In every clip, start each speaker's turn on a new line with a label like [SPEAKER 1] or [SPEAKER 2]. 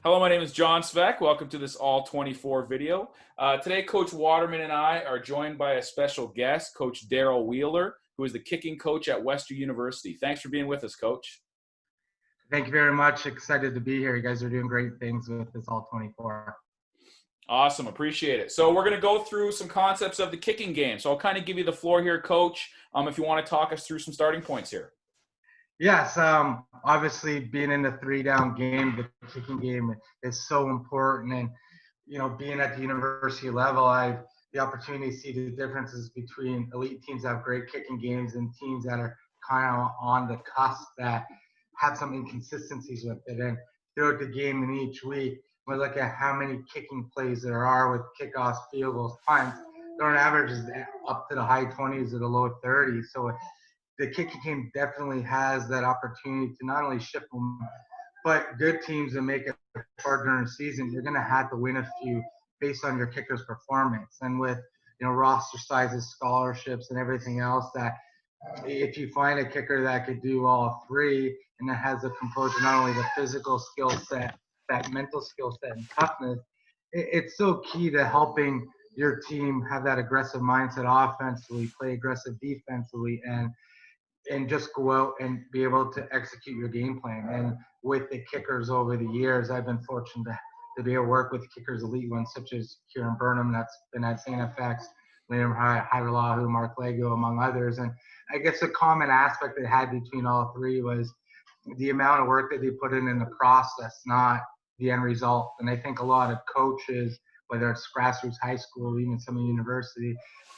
[SPEAKER 1] Hello, my name is John Svek. Welcome to this All 24 video. Today, Coach Waterman and I are joined by a special guest, Coach Darryl Wheeler, who is the kicking coach at Western University. Thanks for being with us, Coach.
[SPEAKER 2] Thank you very much. Excited to be here. You guys are doing great things with this All 24.
[SPEAKER 1] Awesome. Appreciate it. So we're going to go through some concepts of the kicking game. So I'll kind of give you the floor here, Coach, if you want to talk us through some starting points here.
[SPEAKER 2] Yes, obviously being in the 3-down game, the kicking game is so important. And, being at the university level, I've the opportunity to see the differences between elite teams that have great kicking games and teams that are kind of on the cusp that have some inconsistencies with it. And throughout the game and each week, we look at how many kicking plays there are with kickoffs, field goals, punts. Their average is up to the high 20s or the low 30s. So the kicking game definitely has that opportunity to not only shift them, but good teams that make it far during the season, you're going to have to win a few based on your kicker's performance. And with, roster sizes, scholarships, and everything else, that if you find a kicker that could do all three and that has the composure, not only the physical skill set, that mental skill set and toughness, it's so key to helping your team have that aggressive mindset offensively, play aggressive defensively, and just go out and be able to execute your game plan. And with the kickers over the years, I've been fortunate to be able to work with kickers, elite ones such as Kieran Burnham, that's been at St. FX, Liam Hairolahu, Mark Lego, among others. And I guess a common aspect they had between all three was the amount of work that they put in the process, not the end result. And I think a lot of coaches, whether it's grassroots, high school, even some university,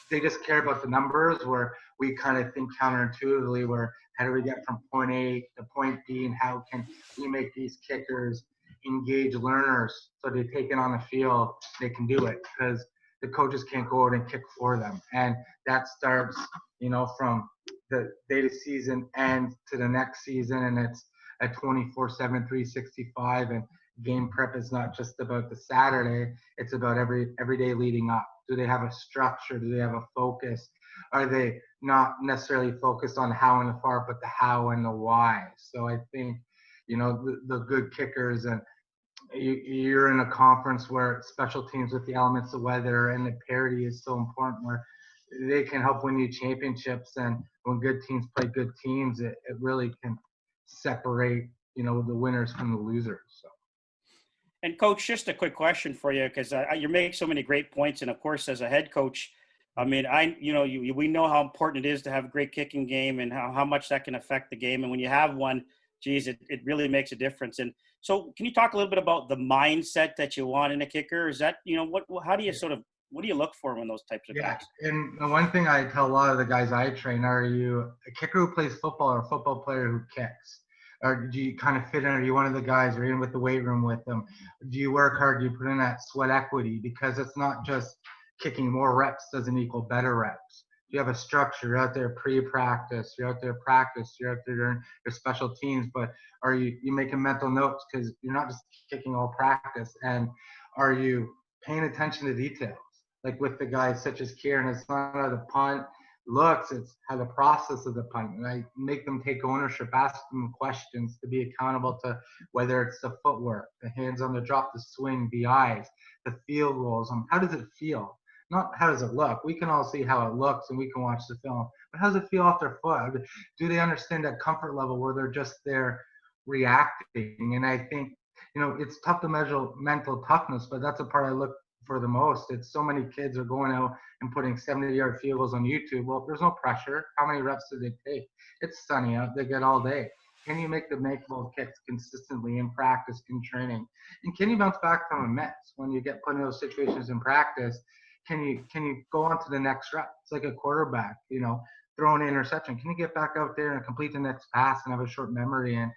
[SPEAKER 2] they just care about the numbers, where we kind of think counterintuitively, where how do we get from point A to point B, and how can we make these kickers engage learners so they take it on the field, they can do it, because the coaches can't go out and kick for them. And that starts, from the day to season end to the next season, and it's a 24/7, 365, and game prep is not just about the Saturday, it's about every day leading up. Do they have a structure? Do they have a focus? Are they not necessarily focused on how and the far, but the how and the why? So I think, the good kickers, and you're in a conference where special teams with the elements of weather and the parity is so important, where they can help win you championships. And when good teams play good teams, it really can separate, the winners from the losers. So.
[SPEAKER 3] And Coach, just a quick question for you, because you make so many great points. And of course, as a head coach, I mean, we know how important it is to have a great kicking game and how much that can affect the game. And when you have one, geez, it really makes a difference. And so can you talk a little bit about the mindset that you want in a kicker? Is that, how do you what do you look for when those types of guys?
[SPEAKER 2] And the one thing I tell a lot of the guys I train, are you a kicker who plays football or a football player who kicks? Or do you kind of fit in? Are you one of the guys, or in with the weight room with them? Do you work hard? Do you put in that sweat equity? Because it's not just kicking. More reps doesn't equal better reps. You have a structure. You're out there pre-practice. You're out there practice. You're out there during your special teams. But are you making mental notes, because you're not just kicking all practice? And are you paying attention to details? Like with the guys such as Kieran, it's not how the punt looks, it's how the process of the punt. And I make them take ownership, ask them questions to be accountable to, whether it's the footwork, the hands on the drop, the swing, the eyes, the field goals. How does it feel? Not how does it look. We can all see how it looks and we can watch the film, but how does it feel off their foot? Do they understand that comfort level where they're just there reacting? And I think, it's tough to measure mental toughness, but that's a part I look for the most. It's so many kids are going out and putting 70-yard field goals on YouTube. Well, there's no pressure. How many reps do they take? It's sunny out. They get all day. Can you make the make-ball kicks consistently in practice, in training? And can you bounce back from a miss when you get put in those situations in practice? Can you go on to the next rep? It's like a quarterback, throwing an interception. Can you get back out there and complete the next pass and have a short memory and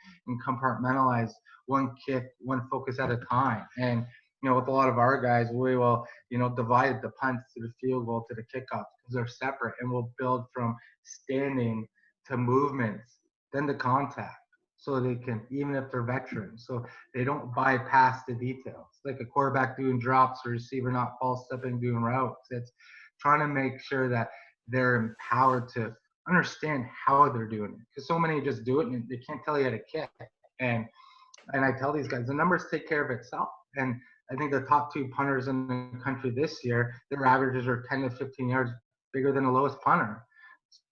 [SPEAKER 2] compartmentalize one kick, one focus at a time? And with a lot of our guys, we will, divide the punts to the field goal to the kickoff, because they're separate, and we'll build from standing to movements, then to contact, so they can, even if they're veterans, so they don't bypass the details. Like a quarterback doing drops, or receiver not false stepping, doing routes. It's trying to make sure that they're empowered to understand how they're doing it, because so many just do it and they can't tell you how to kick. And And I tell these guys, the numbers take care of itself. And I think the top 2 punters in the country this year, their averages are 10 to 15 yards bigger than the lowest punter.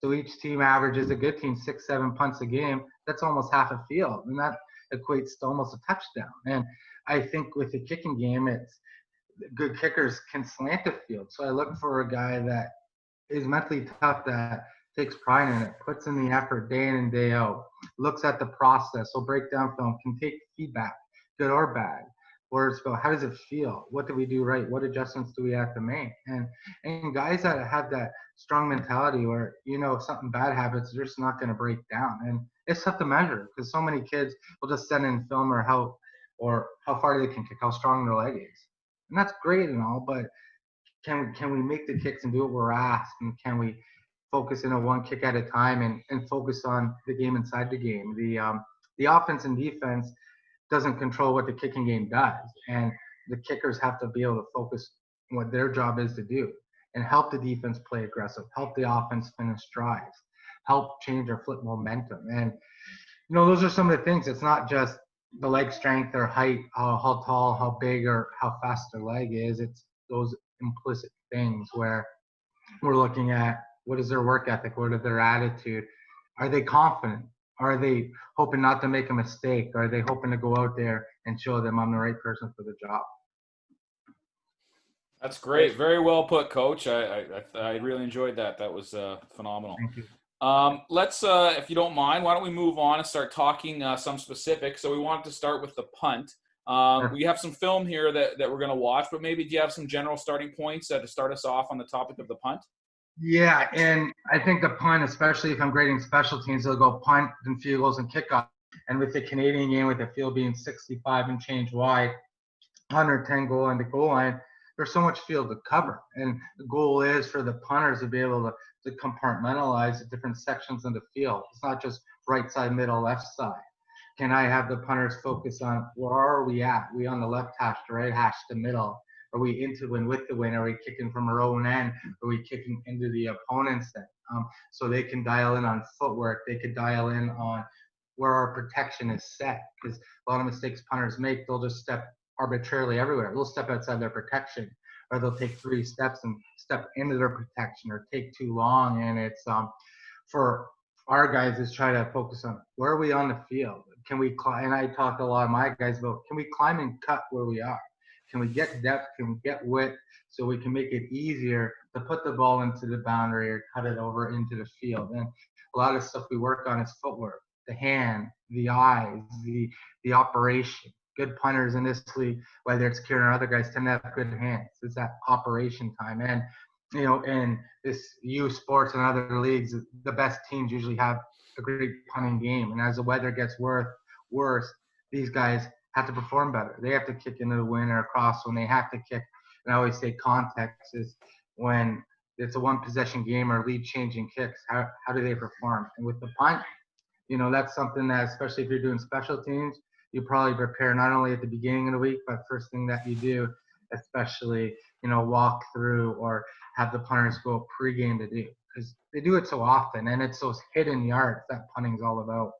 [SPEAKER 2] So each team averages, a good team, 6, 7 punts a game. That's almost half a field. And that equates to almost a touchdown. And I think with the kicking game, it's good kickers can slant the field. So I look for a guy that is mentally tough, that takes pride in it, puts in the effort day in and day out, looks at the process, will break down film, can take feedback, good or bad. Words go, how does it feel? What did we do right? What adjustments do we have to make? And guys that have that strong mentality where, if something bad happens, they're just not going to break down. And it's tough to measure because so many kids will just send in film or how far they can kick, how strong their leg is. And that's great and all, but can we make the kicks and do what we're asked? And can we focus in on one kick at a time and focus on the game inside the game? The offense and defense doesn't control what the kicking game does. And the kickers have to be able to focus on what their job is to do and help the defense play aggressive, help the offense finish drives, help change or flip momentum. And, those are some of the things. It's not just the leg strength or height, how tall, how big, or how fast their leg is. It's those implicit things where we're looking at what is their work ethic, what is their attitude, are they confident, are they hoping not to make a mistake, are they hoping to go out there and show them I'm the right person for the job.
[SPEAKER 1] That's great. Very well put, Coach. I really enjoyed that. That was phenomenal.
[SPEAKER 2] Thank you.
[SPEAKER 1] Let's, if you don't mind, why don't we move on and start talking some specifics. So we wanted to start with the punt. We have some film here that we're going to watch, but maybe do you have some general starting points to start us off on the topic of the punt?
[SPEAKER 2] Yeah, and I think the punt, especially if I'm grading special teams, they'll go punt, then field goals, and kickoff. And with the Canadian game, with the field being 65 and change wide, 110 goal line to goal line, there's so much field to cover. And the goal is for the punters to be able to compartmentalize the different sections of the field. It's not just right side, middle, left side. Can I have the punters focus on where are we at? Are we on the left hash, the right hash, the middle? Are we into the win, with the win? Are we kicking from our own end? Are we kicking into the opponent's end? So they can dial in on footwork. They could dial in on where our protection is set. Because a lot of mistakes punters make, they'll just step arbitrarily everywhere. They'll step outside their protection, or they'll take 3 steps and step into their protection, or take too long. And it's for our guys is try to focus on where are we on the field? Can we climb? And I talk to a lot of my guys about, can we climb and cut where we are? Can we get depth? Can we get width so we can make it easier to put the ball into the boundary or cut it over into the field? And a lot of stuff we work on is footwork, the hand, the eyes, the operation. Good punters in this league, whether it's Kieran or other guys, tend to have good hands. It's that operation time. And, in this youth sports and other leagues, the best teams usually have a great punting game. And as the weather gets worse, these guys have to perform better. They have to kick into the win or across when they have to kick. And I always say context is when it's a one possession game or lead changing kicks, how do they perform? And with the punt, that's something that, especially if you're doing special teams, you probably prepare not only at the beginning of the week, but first thing that you do, especially, walk through or have the punters go pregame to do, because they do it so often, and it's those hidden yards that punting's all about.